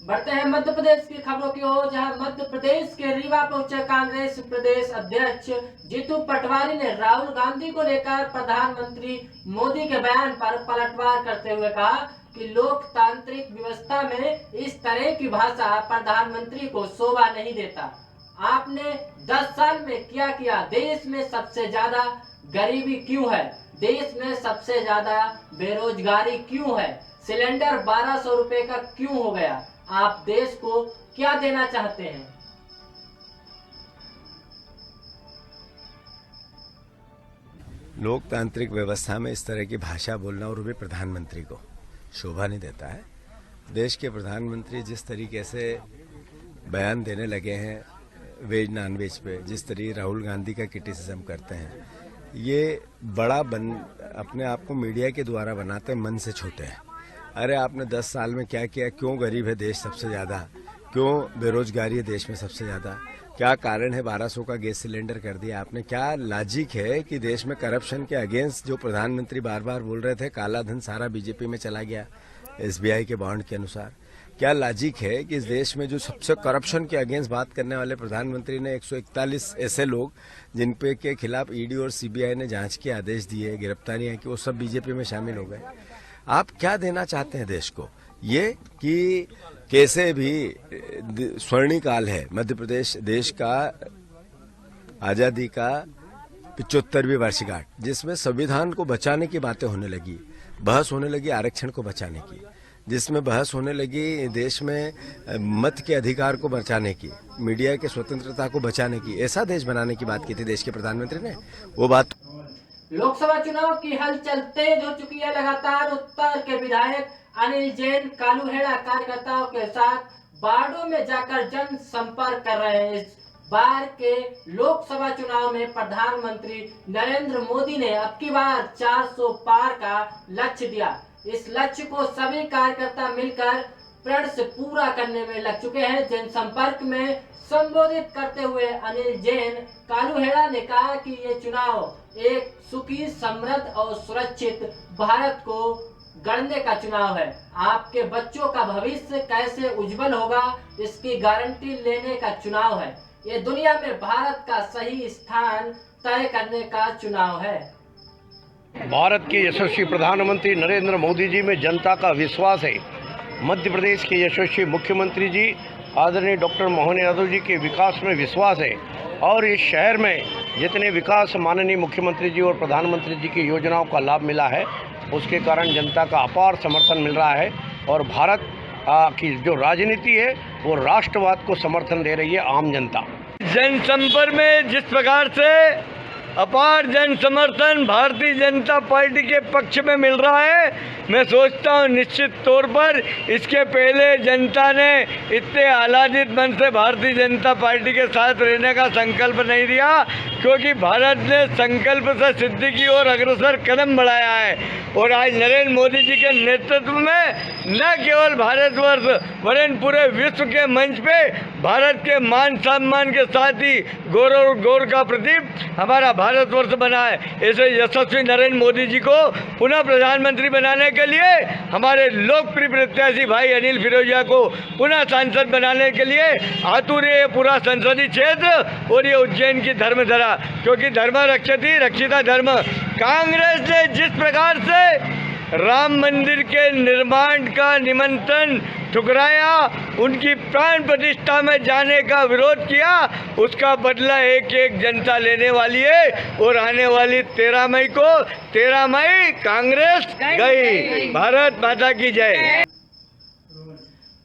बढ़ते हैं मध्य प्रदेश की खबरों की ओर, जहां मध्य प्रदेश के रीवा पहुंचे कांग्रेस प्रदेश अध्यक्ष जीतू पटवारी ने राहुल गांधी को लेकर प्रधानमंत्री मोदी के बयान पर पलटवार करते हुए कहा कि लोकतांत्रिक व्यवस्था में इस तरह की भाषा प्रधानमंत्री को शोभा नहीं देता। आपने 10 साल में क्या किया? देश में सबसे ज्यादा गरीबी क्यों है? देश में सबसे ज्यादा बेरोजगारी क्यों है? सिलेंडर 1200 रुपए का क्यों हो गया? आप देश को क्या देना चाहते हैं? लोकतांत्रिक व्यवस्था में इस तरह की भाषा बोलना और भी प्रधानमंत्री को शोभा नहीं देता है। देश के प्रधानमंत्री जिस तरीके से बयान देने लगे हैं वेज नॉन वेज पे, जिस तरीके राहुल गांधी का क्रिटिसिज्म करते हैं, ये बड़ा अपने आप को मीडिया के द्वारा बनाते मन से छोटे हैं। अरे आपने 10 साल में क्या किया? क्यों गरीब है देश सबसे ज़्यादा? क्यों बेरोजगारी है देश में सबसे ज़्यादा? क्या कारण है 1200 का गैस सिलेंडर कर दिया आपने? क्या लॉजिक है कि देश में करप्शन के अगेंस्ट जो प्रधानमंत्री बार बार बोल रहे थे, काला धन सारा बीजेपी में चला गया एसबीआई के बॉन्ड के अनुसार? क्या लॉजिक है कि इस देश में जो सबसे करप्शन के अगेंस्ट बात करने वाले प्रधानमंत्री ने 141 ऐसे लोग जिन पे के खिलाफ ईडी और सीबीआई ने जांच के आदेश दिए, गिरफ्तारियां की, वो सब बीजेपी में शामिल हो गए? आप क्या देना चाहते हैं देश को? ये कि कैसे भी स्वर्णिकाल है मध्य प्रदेश देश का आजादी का 75वीं वर्षगांठ, जिसमें संविधान को बचाने की बातें होने लगी, बहस होने लगी आरक्षण को बचाने की, जिसमें बहस होने लगी देश में मत के अधिकार को बचाने की, मीडिया के स्वतंत्रता को बचाने की। ऐसा देश बनाने की बात की थी देश के प्रधानमंत्री ने। वो बात लोकसभा चुनाव की हलचल तेज हो चुकी है। लगातार उत्तर के विधायक अनिल जैन कालूहेड़ा कार्यकर्ताओं के साथ वार्डों में जाकर जन संपर्क कर रहे हैं। इस बार के लोकसभा चुनाव में प्रधानमंत्री नरेंद्र मोदी ने अब की बार 400 पार का लक्ष्य दिया। इस लक्ष्य को सभी कार्यकर्ता मिलकर प्रण से पूरा करने में लग चुके हैं। जनसंपर्क में संबोधित करते हुए अनिल जैन कालूहेड़ा ने कहा कि ये चुनाव एक सुखी, समृद्ध और सुरक्षित भारत को गढ़ने का चुनाव है। आपके बच्चों का भविष्य कैसे उज्जवल होगा, इसकी गारंटी लेने का चुनाव है। ये दुनिया में भारत का सही स्थान तय करने का चुनाव है। भारत के यशस्वी प्रधानमंत्री नरेंद्र मोदी जी में जनता का विश्वास है। मध्य प्रदेश के यशस्वी मुख्यमंत्री जी आदरणीय डॉक्टर मोहन यादव जी के विकास में विश्वास है और इस शहर में जितने विकास माननीय मुख्यमंत्री जी और प्रधानमंत्री जी की योजनाओं का लाभ मिला है, उसके कारण जनता का अपार समर्थन मिल रहा है और भारत की जो राजनीति है वो राष्ट्रवाद को समर्थन दे रही है आम जनता। जनसंपर्क में जिस प्रकार से अपार जन समर्थन भारतीय जनता पार्टी के पक्ष में मिल रहा है, मैं सोचता हूँ निश्चित तौर पर इसके पहले जनता ने इतने आह्लादित मन से भारतीय जनता पार्टी के साथ रहने का संकल्प नहीं दिया, क्योंकि भारत ने संकल्प से सिद्धि की ओर अग्रसर कदम बढ़ाया है। और आज नरेंद्र मोदी जी के नेतृत्व में न केवल भारतवर्ष वरन पूरे विश्व के मंच पे भारत के मान सम्मान के साथ ही गौरव का प्रतीक हमारा भारतवर्ष बना है। ऐसे यशस्वी नरेंद्र मोदी जी को पुनः प्रधानमंत्री बनाने के लिए हमारे लोकप्रिय प्रत्याशी भाई अनिल फिरोजिया को पुनः सांसद बनाने के लिए आतुर है पूरा संसदीय क्षेत्र और ये उज्जैन की धर्मधरा, क्योंकि धर्म रक्षति रक्षिता धर्म। कांग्रेस ने जिस प्रकार से राम मंदिर के निर्माण का निमंत्रण ठुकराया, उनकी प्राण प्रतिष्ठा में जाने का विरोध किया, उसका बदला एक जनता लेने वाली है। और आने वाली 13 मई को 13 मई कांग्रेस गई। भारत माता की जय।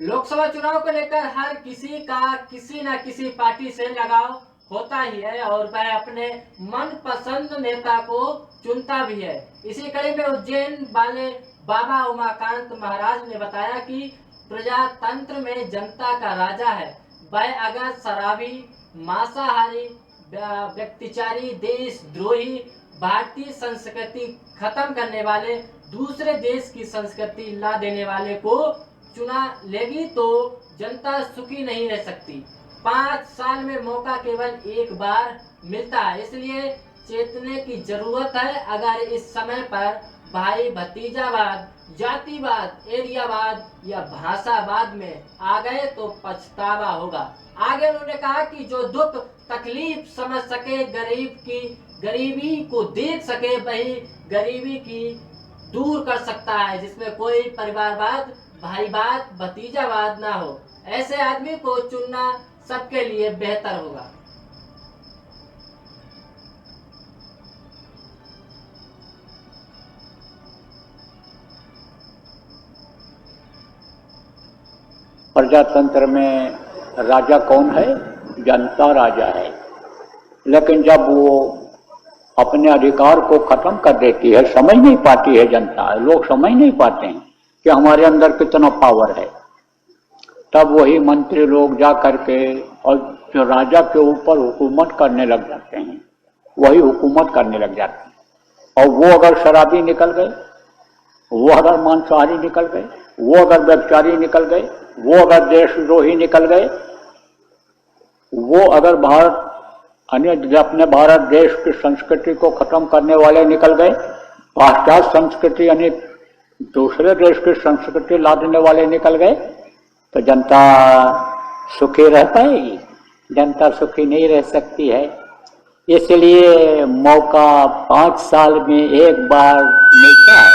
लोकसभा चुनाव को लेकर हर किसी का किसी न किसी पार्टी से लगाव होता ही है और वह अपने मनपसंद नेता को चुनता भी है। इसी कड़ी में उज्जैन वाले बाबा उमाकांत महाराज ने बताया कि प्रजातंत्र में जनता का राजा है। वह अगर शराबी, मांसाहारी, व्यक्तिचारी, देशद्रोही, भारतीय संस्कृति खत्म करने वाले, दूसरे देश की संस्कृति ला देने वाले को चुना लेगी तो जनता सुखी नहीं रह सकती। 5 साल में मौका केवल एक बार मिलता है, इसलिए चेतने की जरूरत है। अगर इस समय पर भाई भतीजावाद, जातिवाद, एरियावाद या भाषावाद में आ गए तो पछतावा होगा। आगे उन्होंने कहा कि जो दुख तकलीफ समझ सके, गरीबी को देख सके, वही गरीबी की दूर कर सकता है, जिसमें कोई परिवारवाद, भाईवाद, भतीजावाद ना हो। ऐसे आदमी को चुनना सबके लिए बेहतर होगा। प्रजातंत्र में राजा कौन है? जनता राजा है। लेकिन जब वो अपने अधिकार को खत्म कर देती है, समझ नहीं पाती है जनता, लोग समझ नहीं पाते हैं कि हमारे अंदर कितना पावर है, तब वही मंत्री लोग जा करके और जो राजा के ऊपर हुकूमत करने लग जाते हैं, वही हुकूमत करने लग जाते हैं। और वो अगर शराबी निकल गए, वो अगर मांसाहारी निकल गए, वो अगर व्यभिचारी निकल गए, वो अगर देशद्रोही निकल गए, वो अगर अपने भारत देश की संस्कृति को खत्म करने वाले निकल गए, पाश्चात्य संस्कृति यानी दूसरे देश की संस्कृति लादने वाले निकल गए, तो जनता सुखी रह पाएगी? जनता सुखी नहीं रह सकती है। इसलिए मौका 5 साल में एक बार मिलता है।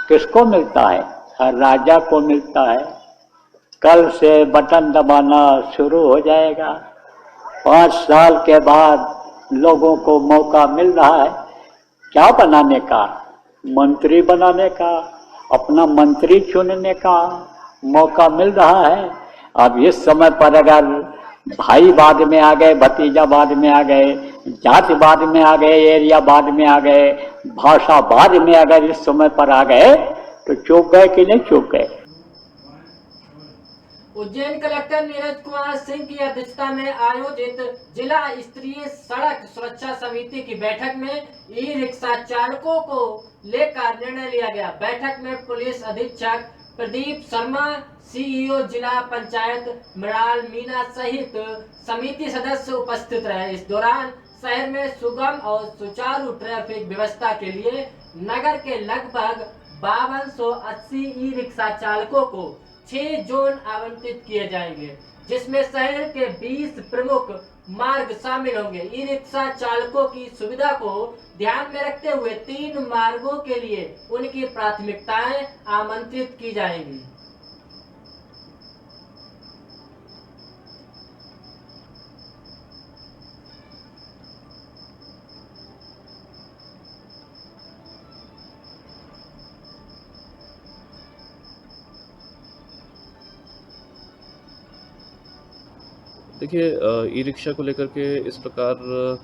किसको मिलता है? हर राजा को मिलता है। कल से बटन दबाना शुरू हो जाएगा। 5 साल के बाद लोगों को मौका मिल रहा है क्या बनाने का? मंत्री बनाने का, अपना मंत्री चुनने का मौका मिल रहा है। अब इस समय पर अगर भाई बाद में आ गए, भतीजा बाद में आ गए, जाति बाद में आ गए, एरिया बाद में आ गए, भाषा बाद में अगर इस समय पर आ गए तो चूक गए कि नहीं चूक गए? उज्जैन कलेक्टर नीरज कुमार सिंह की अध्यक्षता में आयोजित जिला स्तरीय सड़क सुरक्षा समिति की बैठक में ई रिक्शा चालकों को लेकर निर्णय लिया गया। बैठक में पुलिस अधीक्षक प्रदीप शर्मा, सीईओ जिला पंचायत मृणाल मीना सहित समिति सदस्य उपस्थित रहे। इस दौरान शहर में सुगम और सुचारू ट्रैफिक व्यवस्था के लिए नगर के लगभग 5280 ई रिक्शा चालकों को 6 जोन आवंटित किए जाएंगे, जिसमें शहर के 20 प्रमुख मार्ग शामिल होंगे। ई रिक्शा चालकों की सुविधा को ध्यान में रखते हुए 3 मार्गों के लिए उनकी प्राथमिकताएं आमंत्रित की जाएंगी। देखिए, ई रिक्शा को लेकर के इस प्रकार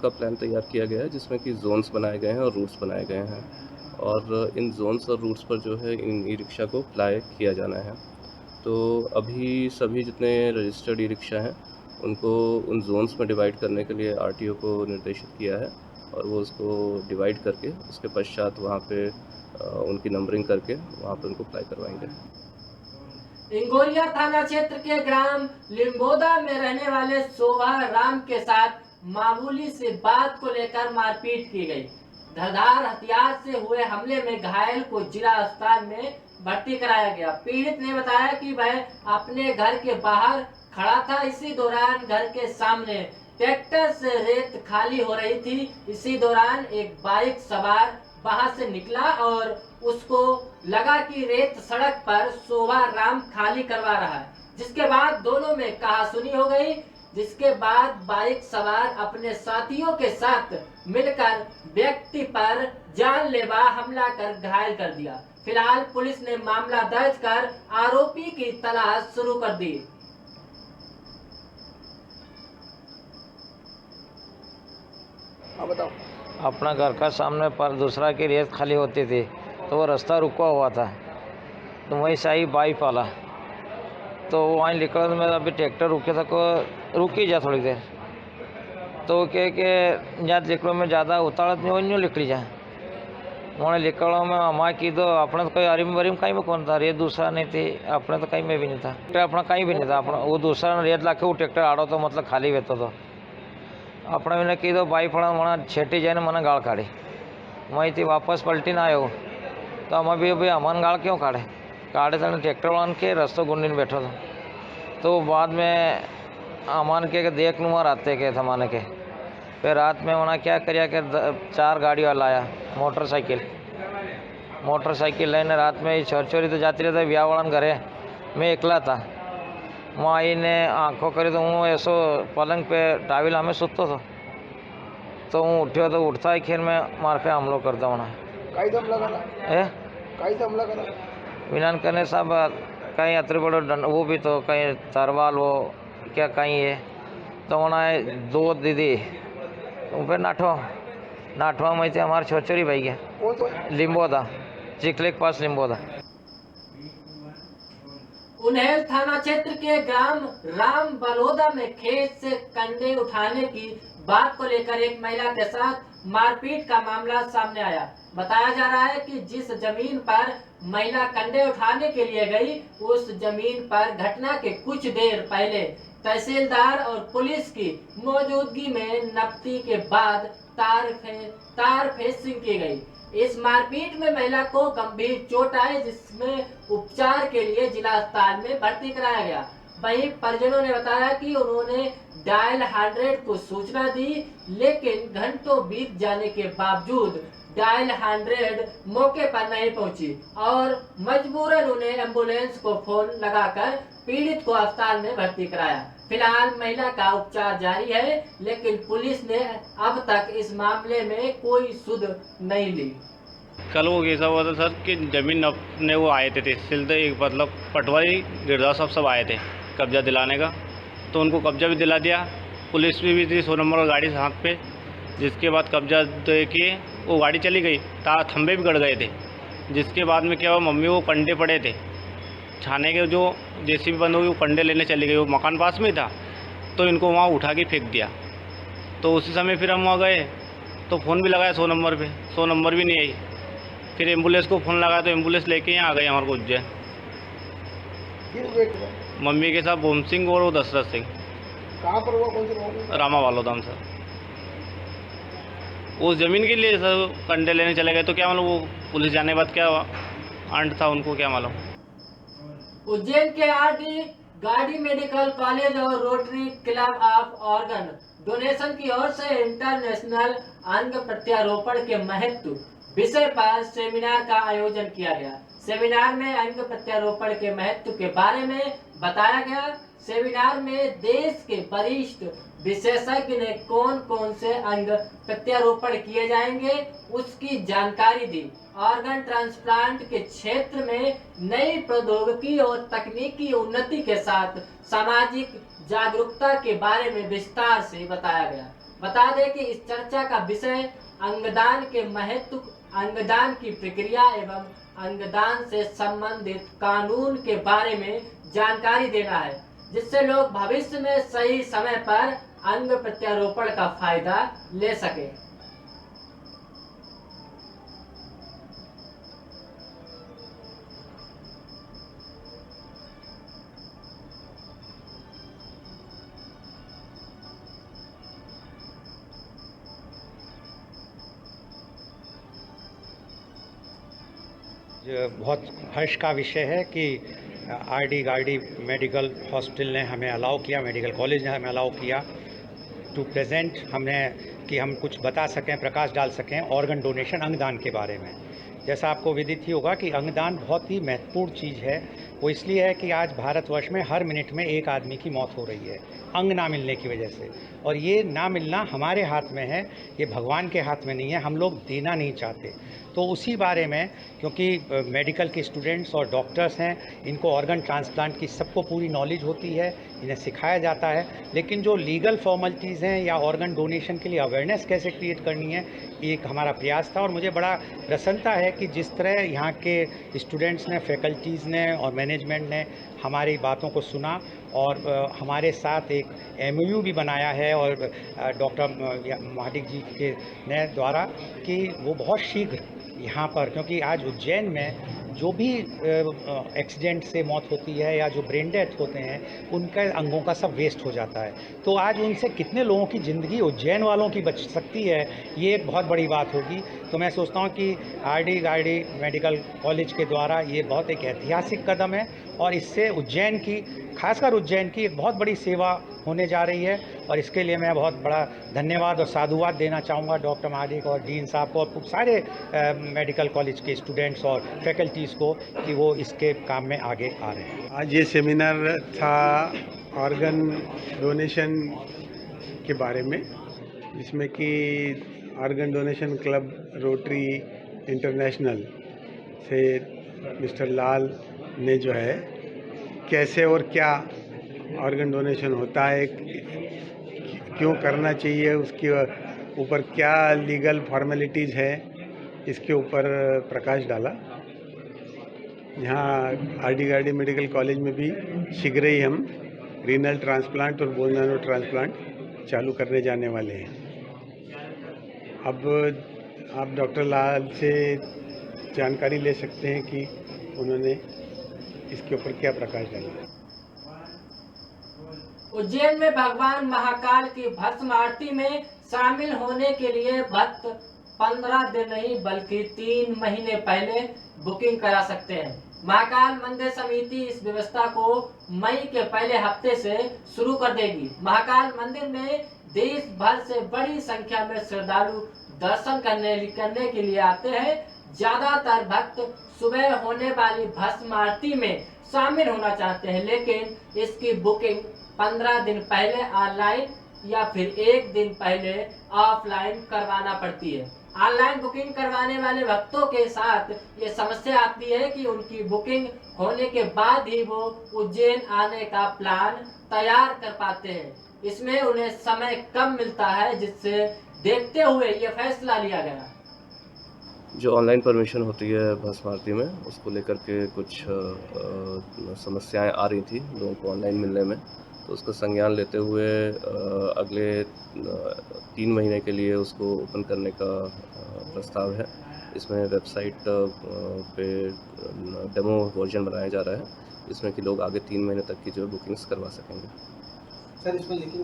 का प्लान तैयार किया गया है जिसमें कि जोन्स बनाए गए हैं और रूट्स बनाए गए हैं, और इन जोन्स और रूट्स पर जो है इन ई रिक्शा को अप्लाई किया जाना है। तो अभी सभी जितने रजिस्टर्ड ई रिक्शा हैं उनको उन जोन्स में डिवाइड करने के लिए आरटीओ को निर्देशित किया है, और वो उसको डिवाइड करके उसके पश्चात वहाँ पे उनकी नंबरिंग करके वहाँ पे उनको अप्लाई करवाएंगे। इंगोरिया थाना क्षेत्र के ग्राम लिम्बोदा में रहने वाले शोभा राम के साथ मामूली से बात को लेकर मारपीट की गई। धारदार हथियार से हुए हमले में घायल को जिला अस्पताल में भर्ती कराया गया। पीड़ित ने बताया कि वह अपने घर के बाहर खड़ा था। इसी दौरान घर के सामने ट्रैक्टर से रेत खाली हो रही थी। इसी दौरान एक बाइक सवार वहां से निकला और उसको लगा कि रेत सड़क पर शोभा राम खाली करवा रहा है, जिसके बाद दोनों में कहासुनी हो गई। जिसके बाद बाइक सवार अपने साथियों के साथ मिलकर व्यक्ति पर जानलेवा हमला कर घायल कर दिया। फिलहाल पुलिस ने मामला दर्ज कर आरोपी की तलाश शुरू कर दी। बताओ। अपना घर का सामने पर दूसरा की रेत खाली होती थी तो वो रास्ता रुका हुआ था, तो वहीं से आई बाइक वाला, तो वहीं निकला तो मैं अभी ट्रैक्टर रुके था को रुकी जा थोड़ी देर, तो कह के जहाँ निकलो में ज़्यादा उतारत नहीं वही निकली जाए वहाँ निकलो में हमारे की दो अपने तो कोई अरिम वरिम कहीं में कौन था, रेत दूसरा नहीं थी, अपने तो कहीं में भी नहीं था, ट्रैक्टर अपना कहीं भी नहीं था, अपना वो दूसरा रेत ला के वो ट्रैक्टर आड़ो तो मतलब खाली रहता तो अपने मैंने कीधो बाइक फड़ा मना छेटी जाए मना गाड़ काढ़ी वहीं थी वापस पलटी ना आयो तो हम अभी अमन गाड़ क्यों काढ़े तो ट्रैक्टर वालन के रस्तों गुंडीन बैठो था। तो बाद में अमन के देख लूँगा रास्ते के थमाने के। फिर रात में उन्हें क्या करिया कि 4 गाड़ी वाला आया मोटरसाइकिल लेने रात में ही छोरी तो जाती रहता ब्याह वाला घरे। मैं एकला था वहाँ आई ने आँखों करी तो हूँ ऐसो पलंग पे टाविल हमें सुतो था तो हूँ उठ्यो तो उठता ही खीर में मार पे हमलो करता होना विनान करने सब कहीं अतरे बड़ो वो भी तो कहीं तरवाल वो क्या कहीं है तो उन्हें 2 दीदी फिर नाठवा में थे हमारे छोचोरी भाई गया लिम्बो था चिखले के पास लिम्बो था। उन्हेल थाना क्षेत्र के ग्राम राम बलोदा में खेत से कंडे उठाने की बात को लेकर एक महिला के साथ मारपीट का मामला सामने आया। बताया जा रहा है कि जिस जमीन पर महिला कंडे उठाने के लिए गई उस जमीन पर घटना के कुछ देर पहले तहसीलदार और पुलिस की मौजूदगी में नपती के बाद तार फेंसिंग की गई। इस मारपीट में महिला को गंभीर चोट आई जिसमें उपचार के लिए जिला अस्पताल में भर्ती कराया गया। वहीं परिजनों ने बताया कि उन्होंने डायल 100 को सूचना दी लेकिन घंटों बीत जाने के बावजूद डायल 100 मौके पर नहीं पहुंची और मजबूरन उन्हें एम्बुलेंस को फोन लगाकर पीड़ित को अस्पताल में भर्ती कराया। फिलहाल महिला का उपचार जारी है लेकिन पुलिस ने अब तक इस मामले में कोई सुध नहीं ली। कल वो ऐसा हुआ था सर कि जमीन अपने वो आए थे तहसील एक मतलब पटवारी गिरदा सब आए थे कब्जा दिलाने का, तो उनको कब्जा भी दिला दिया। पुलिस भी थी 100 नंबर गाड़ी हाथ पे, जिसके बाद कब्जा दे के वो गाड़ी चली गई। खंभे भी गड़ गए थे, जिसके बाद में क्या हुआ मम्मी वो कंडे पड़े थे छाने के, जो जेसीबी बंद हुई वो कंडे लेने चली गई। वो मकान पास में था तो इनको वहाँ उठा के फेंक दिया। तो उसी समय फिर हम वहाँ गए तो फ़ोन भी लगाया 100 नंबर पे, 100 नंबर भी नहीं आई। फिर एम्बुलेंस को फ़ोन लगाया तो एम्बुलेंस लेके यहाँ आ गई हमारे को उज्जैन। मम्मी के साथ भूम सिंह और वो दशरथ सिंह। कहाँ पर हुआ, कौन से रामा वालोदाम सर। उस ज़मीन के लिए सर कंडे लेने चले गए तो क्या मालूम वो पुलिस जाने के बाद क्या अंट था उनको क्या मालूम। उज्जैन के आरडी गाड़ी मेडिकल कॉलेज और rotary club of organ donation की ओर से इंटरनेशनल अंग प्रत्यारोपण के महत्व विषय पर सेमिनार का आयोजन किया गया। सेमिनार में अंग प्रत्यारोपण के महत्व के बारे में बताया गया। सेमिनार में देश के वरिष्ठ विशेषज्ञ ने कौन कौन से अंग प्रत्यारोपण किए जाएंगे उसकी जानकारी दी। ऑर्गन ट्रांसप्लांट के क्षेत्र में नई प्रौद्योगिकी और तकनीकी उन्नति के साथ सामाजिक जागरूकता के बारे में विस्तार से बताया गया। बता दें कि इस चर्चा का विषय अंगदान के महत्व, अंगदान की प्रक्रिया एवं अंगदान से संबंधित कानून के बारे में जानकारी देना है, जिससे लोग भविष्य में सही समय पर अंग प्रत्यारोपण का फायदा ले सके। बहुत हर्ष का विषय है कि आरडी गार्डी मेडिकल हॉस्पिटल ने हमें अलाउ किया, मेडिकल कॉलेज ने हमें अलाउ किया टू प्रेजेंट हमने कि हम कुछ बता सकें, प्रकाश डाल सकें ऑर्गन डोनेशन अंगदान के बारे में। जैसा आपको विदित ही होगा कि अंगदान बहुत ही महत्वपूर्ण चीज़ है। वो इसलिए है कि आज भारतवर्ष में हर मिनट में एक आदमी की मौत हो रही है अंग ना मिलने की वजह से, और ये ना मिलना हमारे हाथ में है, ये भगवान के हाथ में नहीं है, हम लोग देना नहीं चाहते। तो उसी बारे में, क्योंकि मेडिकल के स्टूडेंट्स और डॉक्टर्स हैं, इनको ऑर्गन ट्रांसप्लांट की सबको पूरी नॉलेज होती है, इन्हें सिखाया जाता है, लेकिन जो लीगल फॉर्मेलिटीज़ हैं या ऑर्गन डोनेशन के लिए अवेयरनेस कैसे क्रिएट करनी है, ये एक हमारा प्रयास था। और मुझे बड़ा प्रसन्नता है कि जिस तरह यहाँ के स्टूडेंट्स ने, फैकल्टीज़ ने और मैनेजमेंट ने हमारी बातों को सुना और हमारे साथ एक MOU भी बनाया है और डॉक्टर महाडिक जी के ने द्वारा कि वो बहुत शीघ्र यहाँ पर, क्योंकि आज उज्जैन में जो भी एक्सीडेंट से मौत होती है या जो ब्रेन डेथ होते हैं उनके अंगों का सब वेस्ट हो जाता है। तो आज उनसे कितने लोगों की ज़िंदगी उज्जैन वालों की बच सकती है, ये एक बहुत बड़ी बात होगी। तो मैं सोचता हूँ कि आरडी गार्डी मेडिकल कॉलेज के द्वारा ये बहुत एक ऐतिहासिक कदम है और इससे उज्जैन की, खासकर उज्जैन की एक बहुत बड़ी सेवा होने जा रही है और इसके लिए मैं बहुत बड़ा धन्यवाद और साधुवाद देना चाहूँगा डॉक्टर महाडिक और डीन साहब को और सारे मेडिकल कॉलेज के स्टूडेंट्स और फैकल्टीज़ को कि वो इसके काम में आगे आ रहे हैं। आज ये सेमिनार था ऑर्गन डोनेशन के बारे में, जिसमें कि organ donation club rotary international से मिस्टर लाल ने जो है कैसे और क्या ऑर्गन डोनेशन होता है, क्यों करना चाहिए, उसके ऊपर क्या लीगल फॉर्मेलिटीज़ है, इसके ऊपर प्रकाश डाला। यहाँ आरडी गार्डी मेडिकल कॉलेज में भी शीघ्र ही हम रीनल ट्रांसप्लांट और बोन मैरो ट्रांसप्लांट चालू करने जाने वाले हैं। अब आप डॉक्टर लाल से जानकारी ले सकते हैं कि उन्होंने इसके ऊपर क्या प्रकाश डाला। उज्जैन में भगवान महाकाल की भस्म आरती में शामिल होने के लिए भक्त 15 दिन नहीं बल्कि 3 महीने पहले बुकिंग करा सकते हैं। महाकाल मंदिर समिति इस व्यवस्था को मई के पहले हफ्ते से शुरू कर देगी। महाकाल मंदिर में देश भर से बड़ी संख्या में श्रद्धालु दर्शन करने के लिए आते हैं। ज्यादातर भक्त सुबह होने वाली भस्म आरती में शामिल होना चाहते हैं, लेकिन इसकी बुकिंग 15 दिन पहले ऑनलाइन या फिर 1 दिन पहले ऑफलाइन करवाना पड़ती है। ऑनलाइन बुकिंग करवाने वाले भक्तों के साथ ये समस्या आती है कि उनकी बुकिंग होने के बाद ही वो उज्जैन आने का प्लान तैयार कर पाते हैं। इसमें उन्हें समय कम मिलता है, जिससे देखते हुए ये फैसला लिया गया। जो ऑनलाइन परमिशन होती है भस्म आरती में, उसको लेकर के कुछ समस्याएं आ रही थी लोगों को ऑनलाइन मिलने में, तो उसका संज्ञान लेते हुए अगले 3 महीने के लिए उसको ओपन करने का प्रस्ताव है। इसमें वेबसाइट पे डेमो वर्जन बनाया जा रहा है, जिसमें कि लोग आगे 3 महीने तक की जो बुकिंग्स करवा सकेंगे। सर, इसमें लेकिन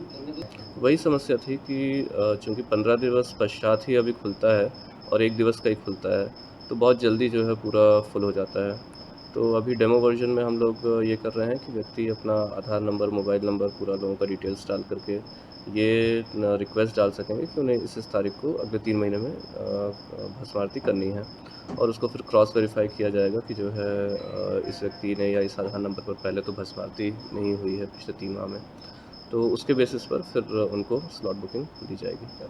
वही समस्या थी कि चूँकि 15 दिवस पश्चात ही अभी खुलता है और 1 दिवस का ही खुलता है, तो बहुत जल्दी जो है पूरा फुल हो जाता है। तो अभी डेमो वर्जन में हम लोग ये कर रहे हैं कि व्यक्ति अपना आधार नंबर, मोबाइल नंबर, पूरा लोगों का डिटेल्स डाल करके ये रिक्वेस्ट डाल सकेंगे कि उन्हें इस तारीख को अगले 3 महीने में भस्म आरती करनी है, और उसको फिर क्रॉस वेरीफाई किया जाएगा कि जो है इस व्यक्ति ने या इस आधार नंबर पर पहले तो भस्म आरती नहीं हुई है पिछले 3 माह में, तो उसके बेसिस पर फिर उनको स्लॉट बुकिंग दी जाएगी।